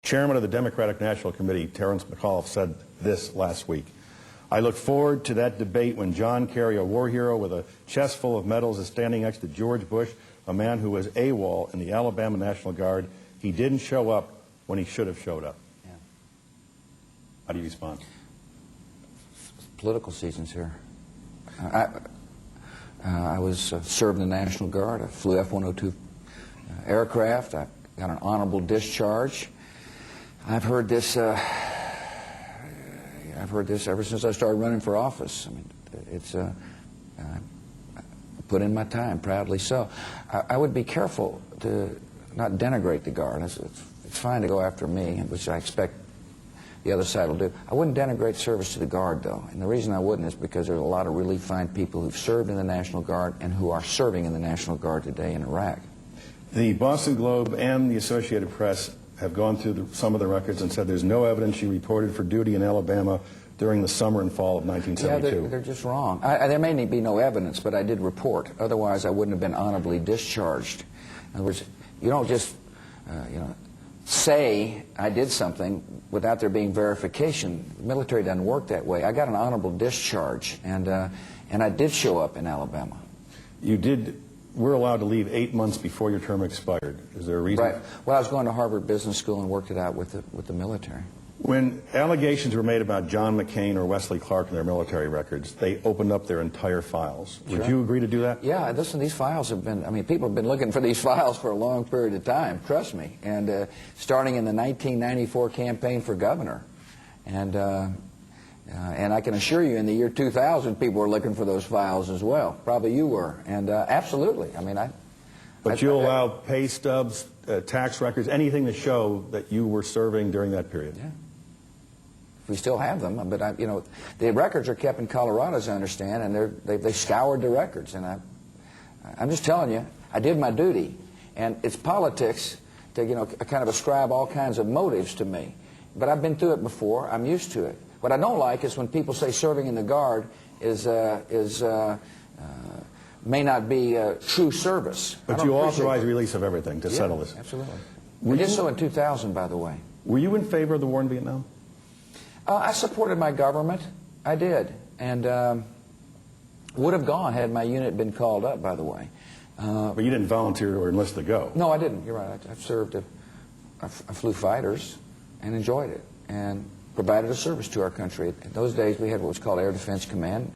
Chairman of the Democratic National Committee, Terrence McAuliffe, said this last week. I look forward to that debate when John Kerry, a war hero with a chest full of medals, is standing next to George Bush, a man who was AWOL in the Alabama National Guard. He didn't show up when he should have showed up. Yeah. How do you respond? Political season's here. I was served in the National Guard. I flew F-102 aircraft. I got an honorable discharge. I've heard this ever since I started running for office. I mean, it's I put in my time, proudly so. I would be careful to not denigrate the Guard. It's fine to go after me, which I expect the other side will do. I wouldn't denigrate service to the Guard, though. And the reason I wouldn't is because there's a lot of really fine people who've served in the National Guard and who are serving in the National Guard today in Iraq. The Boston Globe and the Associated Press have gone through some of the records and said there's no evidence she reported for duty in Alabama during the summer and fall of 1972. Yeah, they're just wrong. There may be no evidence, but I did report. Otherwise, I wouldn't have been honorably discharged. In other words, you don't just, say I did something without there being verification. The military doesn't work that way. I got an honorable discharge, and I did show up in Alabama. You did. We're allowed to leave 8 months before your term expired. Is there a reason? Right. Well, I was going to Harvard Business School and worked it out with the military. When allegations were made about John McCain or Wesley Clark in their military records, they opened up their entire files. Sure. Would you agree to do that? Yeah, listen, these files have been, people have been looking for these files for a long period of time, trust me. And starting in the 1994 campaign for governor. And I can assure you in the year 2000, people were looking for those files as well. Probably you were. And absolutely, But you allow pay stubs, tax records, anything to show that you were serving during that period? Yeah. We still have them, but the records are kept in Colorado, as I understand, and they scoured the records. And I'm just telling you, I did my duty, and it's politics to kind of ascribe all kinds of motives to me. But I've been through it before. I'm used to it. What I don't like is when people say serving in the Guard may not be true service. But you authorized release of everything to settle this. Absolutely. We did so in 2000, by the way. Were you in favor of the war in Vietnam? I supported my government. I did. And would have gone had my unit been called up, by the way. But you didn't volunteer or enlist to go. No, I didn't. You're right. I've served. I flew fighters and enjoyed it and provided a service to our country. In those days, we had what was called Air Defense Command.